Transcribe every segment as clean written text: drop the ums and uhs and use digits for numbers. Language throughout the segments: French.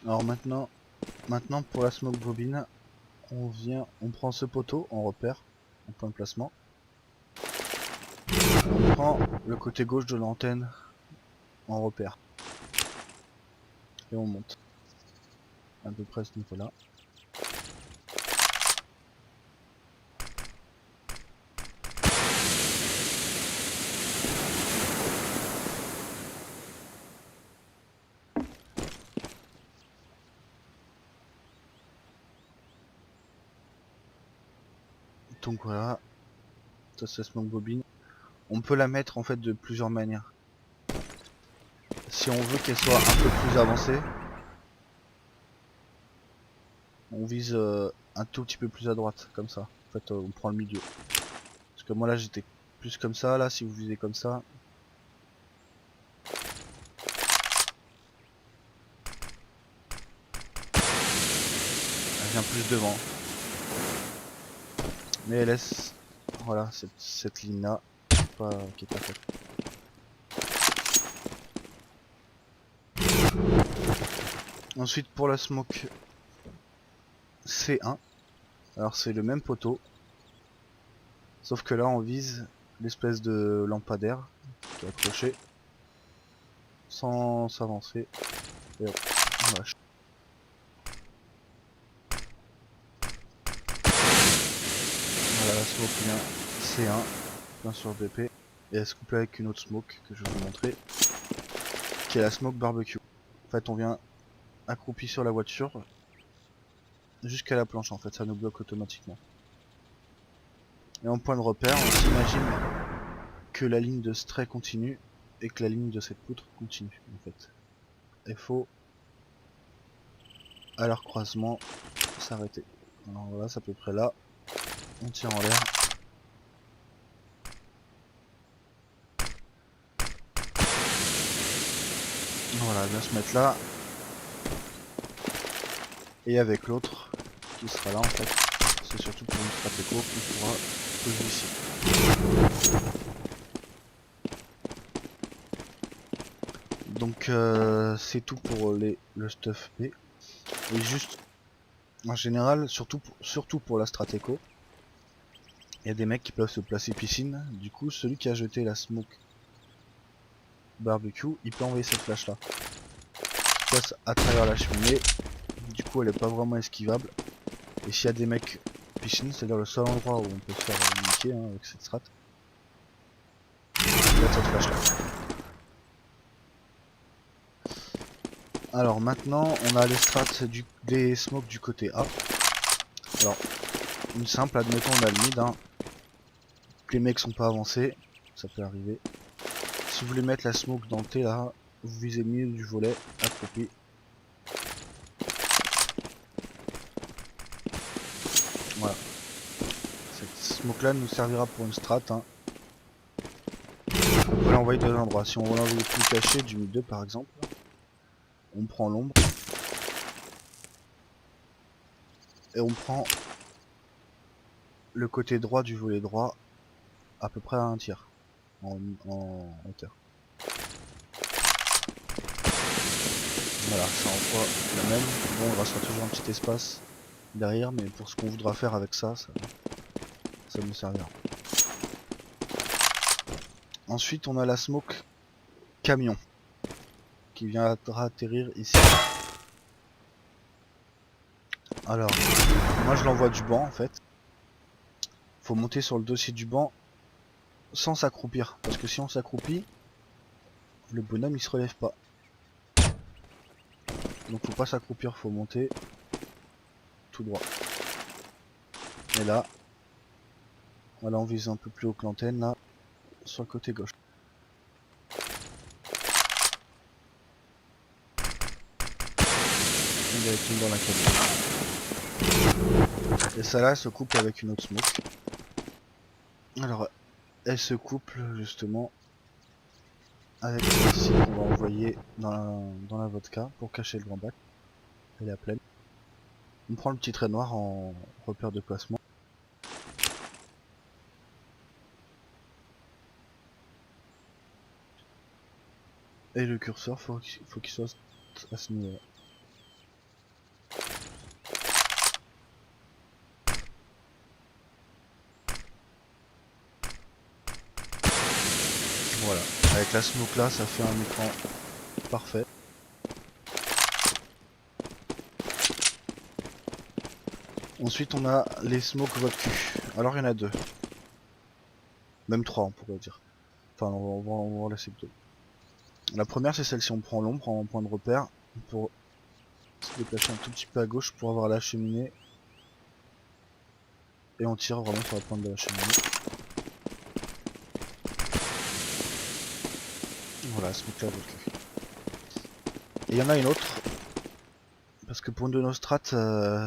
Alors maintenant pour la smoke bobine, on prend ce poteau en repère, en point de placement. On prend le côté gauche de l'antenne en repère. Et on monte. À peu près à ce niveau-là. Donc voilà, ça c'est smoke bobine. On peut la mettre en fait de plusieurs manières. Si on veut qu'elle soit un peu plus avancée, on vise un tout petit peu plus à droite, comme ça. En fait, on prend le milieu. Parce que moi là j'étais plus comme ça, là si vous visez comme ça, elle vient plus devant. Mais elle laisse, voilà, cette ligne là, qui est pas faite. Ensuite pour la smoke C1, alors c'est le même poteau, sauf que là on vise l'espèce de lampadaire qui est accroché sans s'avancer. Et hop, on lâche. Voilà la smoke vient C1, plein sur BP, et elle se couple avec une autre smoke que je vais vous montrer, qui est la smoke barbecue. En fait on vient accroupi sur la voiture jusqu'à la planche, en fait ça nous bloque automatiquement. Et en point de repère, on s'imagine que la ligne de stray continue et que la ligne de cette poutre continue en fait. Il faut à leur croisement s'arrêter. Alors voilà, c'est à peu près là. On tire en l'air. Voilà, bien se mettre là. Et avec l'autre qui sera là en fait. C'est surtout pour une stratéco qu'on pourra poser ici. Donc c'est tout pour le stuff B. Et juste en général, surtout pour la stratéco, il y a des mecs qui peuvent se placer piscine. Du coup, celui qui a jeté la smoke barbecue, il peut envoyer cette flash là. Qui passe à travers la cheminée. Du coup, elle est pas vraiment esquivable. Et s'il y a des mecs piscine, c'est-à-dire le seul endroit où on peut se faire niquer avec cette strat, il y a cette flash là. Alors maintenant, on a les strats des smokes du côté A. Alors, une simple, admettons on a le mid, hein, que les mecs sont pas avancés, ça peut arriver. Si vous voulez mettre la smoke dans le T là, vous visez le milieu du volet, accroupi. Voilà. Cette smoke là nous servira pour une strat. Hein. On peut l'envoyer de deux endroits. Si on veut l'envoyer plus caché, du mid 2 par exemple, on prend l'ombre. Et on prend le côté droit du volet droit, à peu près à un tiers en hauteur. Voilà, ça envoie la même. Bon, il restera toujours un petit espace derrière, mais pour ce qu'on voudra faire avec ça, ça nous servira. Ensuite, on a la smoke camion qui viendra atterrir ici. Alors, moi je l'envoie du banc en fait. Faut monter sur le dossier du banc sans s'accroupir, parce que si on s'accroupit, le bonhomme il se relève pas. Donc faut pas s'accroupir, faut monter tout droit. Et là, voilà, on vise un peu plus haut que l'antenne là, sur le côté gauche. On directement dans la cabine. Et ça là, elle se couple avec une autre smoke. Alors, elle se couple justement avec celle-ci qu'on va envoyer dans la vodka pour cacher le grand bac. Elle est à pleine. On prend le petit trait noir en repère de placement. Et le curseur, faut qu'il soit à ce niveau-là. Avec la smoke là, ça fait un écran parfait. Ensuite on a les smokes votre cul. Alors il y en a deux. Même trois on pourrait dire. Enfin on va en laisser deux. La première c'est celle-ci, on prend l'ombre en point de repère pour se déplacer un tout petit peu à gauche pour avoir la cheminée. Et on tire vraiment sur la pointe de la cheminée. Voilà, smoke là votre cul. Et il y en a une autre. Parce que pour une de nos strats,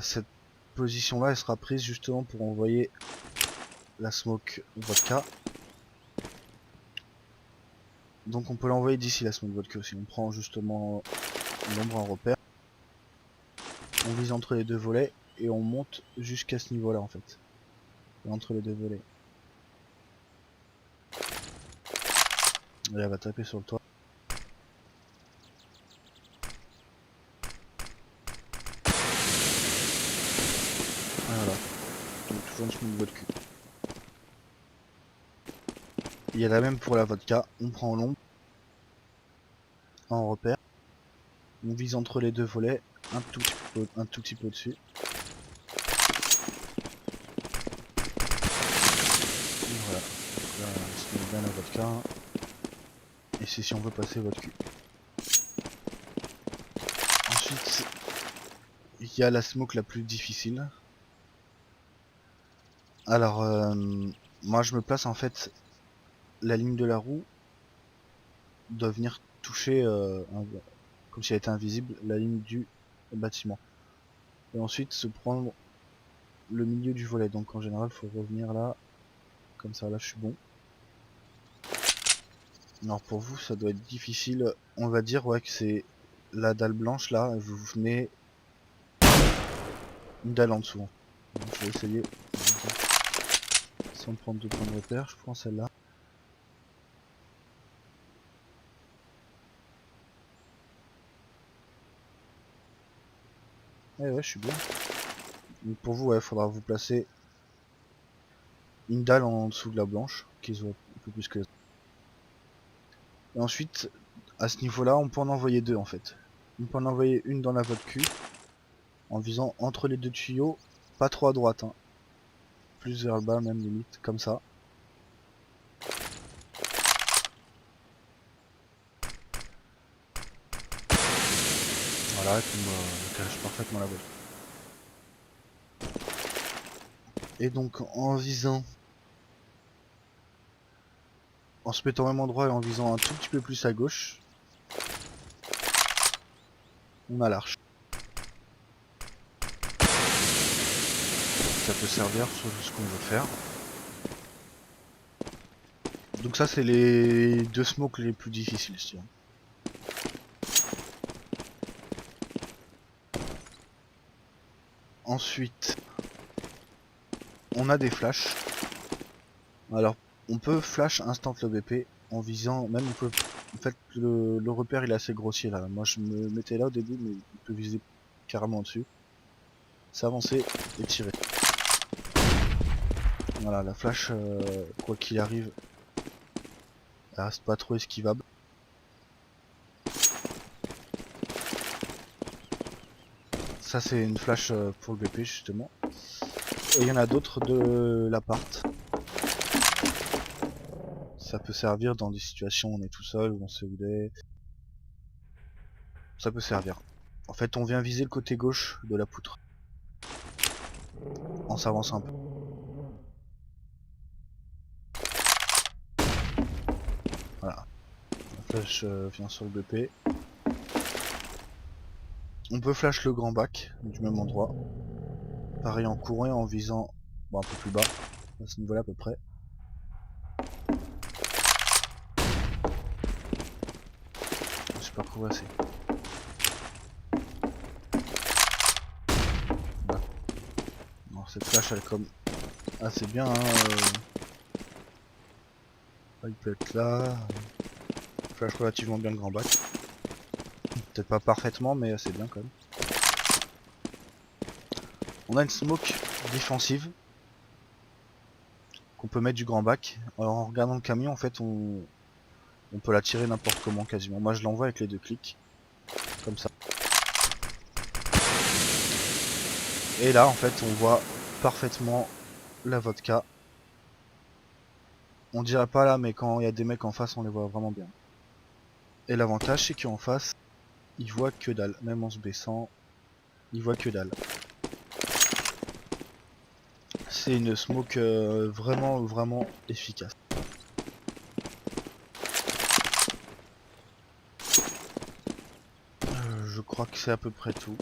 cette position là elle sera prise justement pour envoyer la smoke vodka. Donc on peut l'envoyer d'ici la smoke vodka aussi. On prend justement l'ombre en repère. On vise entre les deux volets et on monte jusqu'à ce niveau là en fait. Et entre les deux volets. Et elle va taper sur le toit. Voilà. Donc toujours une smoke vodka. Il y a la même pour la vodka. On prend l'ombre en repère. On vise entre les deux volets. Un tout petit peu au-dessus. Voilà. Donc là, on se met bien la vodka. Et c'est si on veut passer votre cul. Ensuite, il y a la smoke la plus difficile. Alors, moi je me place en fait, la ligne de la roue doit venir toucher, comme si elle était invisible, la ligne du bâtiment. Et ensuite se prendre le milieu du volet. Donc en général, faut revenir là, comme ça, là je suis bon. Alors pour vous, ça doit être difficile. On va dire ouais que c'est la dalle blanche là, vous venez une dalle en dessous. Donc, je vais essayer. Sans prendre de points de repère, je prends celle-là. Ouais, je suis bien. Donc pour vous, il faudra vous placer une dalle en dessous de la blanche, qui se voit un peu plus que les autres. Et ensuite, à ce niveau-là, on peut en envoyer deux en fait. On peut en envoyer une dans la votre cul, en visant entre les deux tuyaux, pas trop à droite, hein. Plus vers le bas même limite, comme ça. Voilà, qui me cache parfaitement la boîte. Et donc en visant, en se mettant au même endroit et en visant un tout petit peu plus à gauche, on a l'arche. Ça peut servir sur ce qu'on veut faire. Donc ça c'est les deux smokes les plus difficiles, je dirais. Ensuite, on a des flashs. Alors, on peut flash instant le BP en visant, même on peut, en fait le repère il est assez grossier là. Moi je me mettais là au début, mais il peut viser carrément dessus. S'avancer et tirer. Voilà, la flash, quoi qu'il arrive, elle reste pas trop esquivable. Ça c'est une flash pour le BP justement. Et il y en a d'autres de l'appart. Ça peut servir dans des situations où on est tout seul, où on sait où il est. Ça peut servir. En fait, on vient viser le côté gauche de la poutre. En s'avançant un peu. Voilà. La flash vient sur le BP. On peut flash le grand bac du même endroit. Pareil en courant et en visant bon, un peu plus bas. À ce niveau-là à peu près. Je sais pas courir assez. Voilà. Alors cette flash elle est comme assez bien. Hein, il peut être là. Flash relativement bien le grand bac. Peut-être pas parfaitement mais assez bien quand même. On a une smoke défensive qu'on peut mettre du grand bac. Alors en regardant le camion en fait on On peut la tirer n'importe comment quasiment. Moi je l'envoie avec les 2 clics. Comme ça. Et là en fait on voit parfaitement la vodka. On dirait pas là, mais quand il y a des mecs en face on les voit vraiment bien. Et l'avantage c'est qu'en face, ils voient que dalle. Même en se baissant, ils voient que dalle. C'est une smoke vraiment efficace. Je crois que c'est à peu près tout.